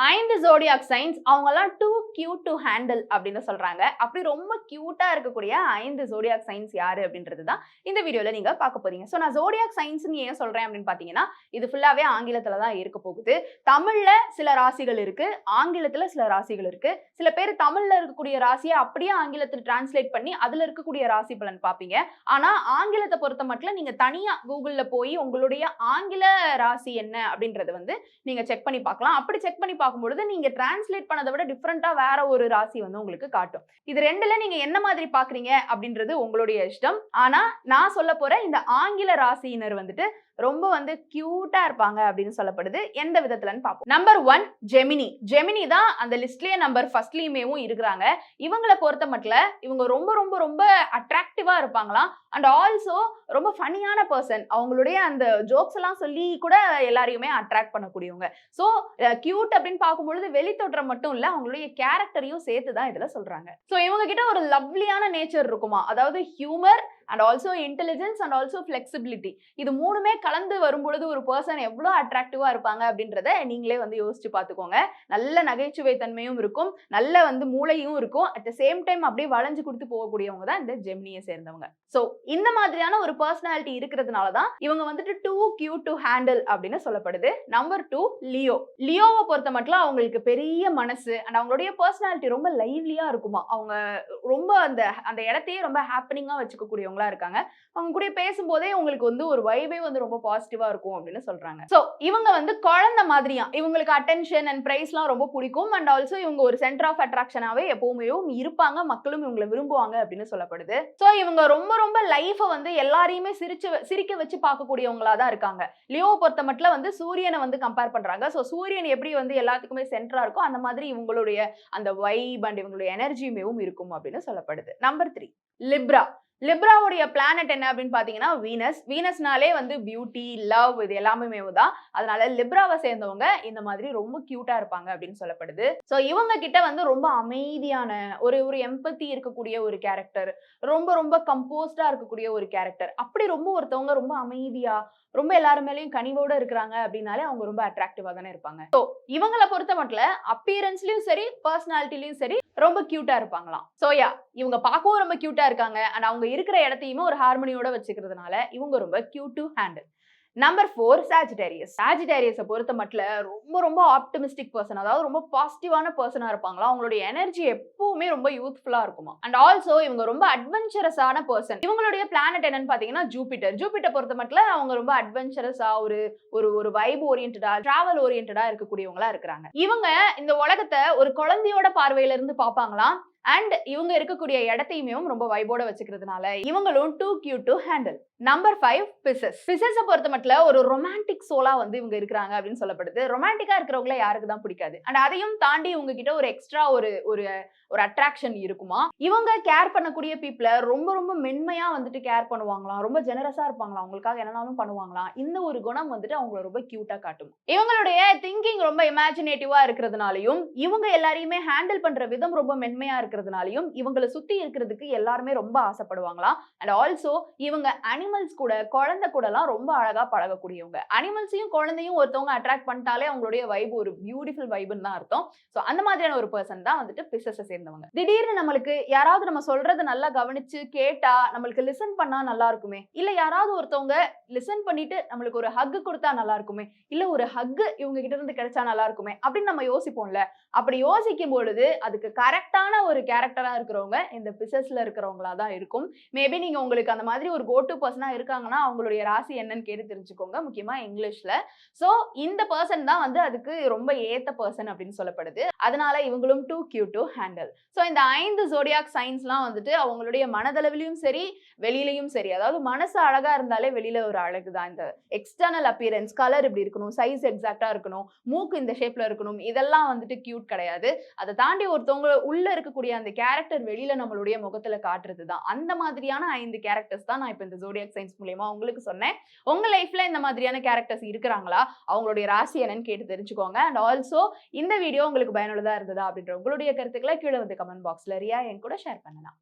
5 zodiac science அவங்கலாம் two cute to handle அப்படின்னு சொல்றாங்க. அப்படி ரொம்ப கியூட்டா இருக்கக்கூடிய 5 ஜோடியாக் சைன்ஸ் யாரு அப்படின்றது தான் இந்த வீடியோல நீங்க பார்க்க போறீங்க. சோ நான் ஜோடியாக் சைன்ஸ்னு ஏன் சொல்றேன் அப்படின்னு பாத்தீங்கன்னா, இது ஃபுல்லாவே ஆங்கிலத்துல தான் இருக்க போகுது. தமிழ்ல சில ராசிகள் இருக்கு, ஆங்கிலத்துல சில ராசிகள் இருக்கு. சில பேர் தமிழ்ல இருக்கக்கூடிய ராசியை அப்படியே ஆங்கிலத்துல டிரான்ஸ்லேட் பண்ணி அதுல இருக்கக்கூடிய ராசி பலன் பாப்பீங்க. ஆனா ஆங்கிலத்தை பொறுத்த மட்டும் நீங்க தனியா கூகுள்ல போய் உங்களுடைய ஆங்கில ராசி என்ன அப்படின்றத வந்து நீங்க செக் பண்ணி பார்க்கலாம். அப்படி செக் பண்ணி பார்க்கும்பொழுது நீங்க டிரான்ஸ்லேட் பண்ணதை விட டிஃபரெண்டா வேற ஒரு ராசி வந்து உங்களுக்கு காட்டும். இது ரெண்டுல நீங்க என்ன மாதிரி பாக்குறீங்க அப்படின்றது உங்களுடைய இஷ்டம். ஆனா நான் சொல்ல போற இந்த ஆங்கில ராசியினர் வந்துட்டு ரொம்ப வந்து கியூட்டா இருப்பாங்க அப்படின்னு சொல்லப்படுது. எந்த விதத்துலன்னு பார்ப்போம். நம்பர் 1 ஜெமினி. ஜெமினி தான் அந்த லிஸ்ட்லயே நம்பர் ஃபர்ஸ்ட்லயுமேவும் இருக்கிறாங்க. இவங்களை பொறுத்த மட்டும் இவங்க ரொம்ப ரொம்ப ரொம்ப அட்ராக்டிவா இருப்பாங்களாம். அண்ட் ஆல்சோ ரொம்ப ஃபனியான பர்சன். அவங்களுடைய அந்த ஜோக்ஸ் எல்லாம் சொல்லி கூட எல்லாரையுமே அட்ராக்ட் பண்ணக்கூடியவங்க. ஸோ கியூட் அப்படின்னு பார்க்கும்பொழுது வெளித்தோற்றம் மட்டும் இல்ல, அவங்களுடைய கேரக்டரையும் சேர்த்து தான் இதுல சொல்றாங்க. ஸோ இவங்க கிட்ட ஒரு லவ்லியான நேச்சர் இருக்குமா, அதாவது humour and also intelligence and also flexibility. இது மூணுமே கலந்து வரும்பொழுது ஒரு பர்சன் எவ்வளவு அட்ராக்டிவா இருப்பாங்க அப்படின்றத நீங்களே வந்து யோசிச்சு பார்த்துக்கோங்க. நல்ல நகைச்சுவை தன்மையும் இருக்கும், நல்ல வந்து மூளையும் இருக்கும். அட் த சேம் டைம் அப்படியே வளைஞ்சு கொடுத்து போகக்கூடியவங்க தான் இந்த ஜெமினியை சேர்ந்தவங்க. ஸோ இந்த மாதிரியான ஒரு பர்சனாலிட்டி இருக்கிறதுனால தான் இவங்க வந்துட்டு டூ கியூட் டு ஹேண்டில் அப்படின்னு சொல்லப்படுது. Number 2 Leo. லியோவை பொறுத்த மட்டும் அவங்களுக்கு பெரிய மனசு அண்ட் அவங்களுடைய பர்சனாலிட்டி ரொம்ப லைவ்லியா இருக்குமா. அவங்க ரொம்ப அந்த அந்த இடத்தையே ரொம்ப ஹாப்பனிங்கா வச்சுக்கக்கூடியவங்க இருக்காங்க. அவங்க கூட பேசும்போதே உங்களுக்கு வந்து ஒரு வைபே வந்து ரொம்ப பாசிட்டிவா இருக்கும் அப்படின்னு சொல்றாங்க. சோ இவங்க வந்து குழந்தை மாதிரியா, இவங்களுக்கு அட்டென்ஷன் அண்ட் பிரைஸ்லாம் ரொம்ப பிடிக்கும். அண்ட் ஆல்சோ இவங்க ஒரு சென்டர் ஆஃப் அட்ராக்ஷனாவே எப்பவுமே இருப்பாங்க. மக்களும் இவங்களை விரும்புவாங்க அப்படின்னு சொல்லப்படுது. சோ இவங்க ரொம்ப ரொம்ப லைஃப வந்து எல்லாரையுமே சிரிக்க வச்சு பார்க்கக்கூடியவங்களா தான் இருக்காங்க. லியோவை பொறுத்த மட்டும் வந்து சூரியனை வந்து கம்பேர் பண்றாங்க. சோ சூரியன் எப்படி வந்து எல்லாத்துக்குமே சென்டரா இருக்கோ அந்த மாதிரி இவங்களுடைய அந்த வைப் அண்ட் இவங்களுடைய எனர்ஜியுமேவும் இருக்கும் அப்படின்னு சொல்லப்படுது. Number 3 Libre. லிப்ராவுடைய பிளானட் என்ன அப்படின்னு பாத்தீங்கன்னா வீனஸ். வீனஸ்னாலே வந்து பியூட்டி, லவ் இது எல்லாமே தான். அதனால லிப்ராவை சேர்ந்தவங்க இந்த மாதிரி ரொம்ப கியூட்டா இருப்பாங்க அப்படின்னு சொல்லப்படுது. சோ இவங்க கிட்ட வந்து ரொம்ப அமைதியான ஒரு ஒரு எம்பத்தி இருக்கக்கூடிய ஒரு கேரக்டர், ரொம்ப ரொம்ப கம்போஸ்டா இருக்கக்கூடிய ஒரு கேரக்டர். அப்படி ரொம்ப ஒருத்தவங்க ரொம்ப அமைதியா ரொம்ப எல்லாரும் மேலயும் கனிவோட இருக்கிறாங்க அப்படின்னாலே அவங்க ரொம்ப அட்ராக்டிவா தானே இருப்பாங்க. சோ இவங்களை பொறுத்த மட்டும் அப்பியரன்ஸ்லயும் சரி, பர்சனாலிட்டிலயும் சரி ரொம்ப கியூட்டா இருப்பாங்களாம். சோ யா, இவங்க பார்க்கவும் ரொம்ப கியூட்டா இருக்காங்க. அண்ட் அவங்க இருக்கிற இடத்தையுமே ஒரு ஹார்மனியோட வச்சுக்கிறதுனால இவங்க ரொம்ப cute to handle. Number 4 Sagittarius. சாஜிடேரியஸை பொறுத்த மட்டும் ரொம்ப ரொம்ப ஆப்டிமிஸ்டிக் பர்சன், அதாவது ரொம்ப பாசிட்டிவான பர்சனா இருப்பாங்களா. அவங்களுடைய எனர்ஜி எப்பவுமே ரொம்ப யூத்ஃபுல்லா இருக்குமா. அண்ட் ஆல்சோ இவங்க ரொம்ப அட்வென்ச்சரஸான பர்சன். இவங்களுடைய பிளானட் என்னன்னு பாத்தீங்கன்னா ஜூபிட்டர். ஜூபிட்டர் பொறுத்த மட்டும் அவங்க ரொம்ப அட்வென்ச்சரஸா ஒரு ஒரு வைப் ஓரியன்டா, டிராவல் ஓரியன்டா இருக்கக்கூடியவங்களா இருக்கிறாங்க. இவங்க இந்த உலகத்தை ஒரு குழந்தையோட பார்வையில இருந்து பாப்பாங்களாம். அண்ட் இவங்க இருக்கக்கூடிய இடத்தையுமே ரொம்ப வைபோட வச்சுக்கிறதுனால இவங்களும் too cute to handle. Number 5 Pisces. பிசஸை பொறுத்த மட்டும் ஒரு ரொமான்டிக் சோலா வந்து இவங்க இருக்கிறாங்க அப்படின்னு சொல்லப்படுது. ரொமான்டிக்கா இருக்கிறவங்கள யாருக்கு தான் பிடிக்காது. அண்ட் அதையும் தாண்டி இவங்க கிட்ட ஒரு எக்ஸ்ட்ரா ஒரு ஒரு அட்ராக்ஷன் இருக்குமா. இவங்க கேர் பண்ணக்கூடிய பீப்புளை ரொம்ப ரொம்ப மென்மையா வந்துட்டு கேர் பண்ணுவாங்களாம். ரொம்ப ஜெனரஸா இருப்பாங்களாம், அவங்களுக்காக என்னன்னாலும் பண்ணுவாங்களாம். இந்த ஒரு குணம் வந்துட்டு அவங்களை ரொம்ப கியூட்டா காட்டும். இவங்களுடைய திங்கிங் ரொம்ப இமேஜினேட்டிவா இருக்கிறதுனாலையும் இவங்க எல்லாரையுமே ஹேண்டில் பண்ற விதம் ரொம்ப மென்மையா இருக்கிறதுனாலையும் இவங்களை சுத்தி இருக்கிறதுக்கு எல்லாருமே ரொம்ப ஆசைப்படுவாங்களாம். அண்ட் ஆல்சோ இவங்க அனிமல்ஸ் கூட, குழந்தை கூட எல்லாம் ரொம்ப அழகா பழகக்கூடியவங்க. அனிமல்ஸையும் குழந்தையும் ஒருத்தவங்க அட்ராக்ட் பண்ணிட்டாலே அவங்களுடைய வைப் ஒரு பியூட்டிஃபுல் வைப்னு தான் அர்த்தம். சோ அந்த மாதிரியான ஒரு பர்சன் தான் வந்துட்டு பிசஸை சேர்ந்தவங்க. திடீர்னு நம்மளுக்கு யாராவது நம்ம சொல்றது நல்லா கவனிச்சு கேட்டா நம்மளுக்கு லிசன் பண்ணா நல்லா இருக்குமே, இல்ல யாராவது ஒருத்தவங்க லிசன் பண்ணிட்டு நம்மளுக்கு ஒரு ஹக் கொடுத்தா நல்லா இருக்குமே, இல்ல ஒரு ஹக் இவங்க கிட்ட இருந்து கிடைச்சா நல்லா இருக்குமே அப்படின்னு நம்ம யோசிப்போம்ல. அப்படி யோசிக்கும் பொழுது அதுக்கு கரெக்டான ஒரு கேரக்டரா இருக்கிறவங்க இந்த பிசஸ்ல இருக்கிறவங்களா தான் இருக்கும். மேபி நீங்க உங்களுக்கு அந்த மாதிரி ஒரு கோ டு பர்சனா இருக்காங்கன்னா அவங்களுடைய ராசி என்னன்னு கேட்டு தெரிஞ்சுக்கோங்க, முக்கியமா இங்கிலீஷ்ல. சோ இந்த பர்சன் தான் வந்து அதுக்கு ரொம்ப ஏத்த பர்சன் அப்படின்னு சொல்லப்படுது. அதனால இவங்களும் too cute to handle. So இந்த 5 ஜோடியாக் சைன்ஸ்லாம் வந்துட்டு அவங்களுடைய மனதளவிலும் சரி, வெளியிலயும் சரி, அதாவது மனசு அழகா இருந்தாலே வெளியில ஒரு அழகு தான். இந்த எக்ஸ்டர்னல் அப்பியரன்ஸ், கலர் இப்படி இருக்கணும், சைஸ் எக்ஸாக்டா இருக்கணும், மூக்கு இந்த ஷேப்ல இருக்கணும், இதெல்லாம் வந்துட்டு கியூட் கிடையாது. அதை தாண்டி ஒருத்தவங்க உள்ள இருக்கக்கூடிய அந்த கேரக்டர் வெளியில நம்மளுடைய முகத்துல காட்டுறது தான். அந்த மாதிரியான 5 கேரக்டர்ஸ் தான் நான் இப்ப இந்த ஜோடியாக் சைன்ஸ் மூலமா உங்களுக்கு சொன்னேன். உங்க லைஃப்ல இந்த மாதிரியான கேரக்டர்ஸ் இருக்கிறாங்களா, அவங்களுடைய ராசி என்னன்னு கேட்டு தெரிஞ்சுக்கோங்க. அண்ட் ஆல்சோ இந்த வீடியோ உங்களுக்கு பயனுள்ளதா இருந்ததா அப்படின்ற உங்களுடைய கருத்துக்களை கீழே வந்து கமெண்ட் பாக்ஸ்ல ரியா என் கூட ஷேர் பண்ணலாம்.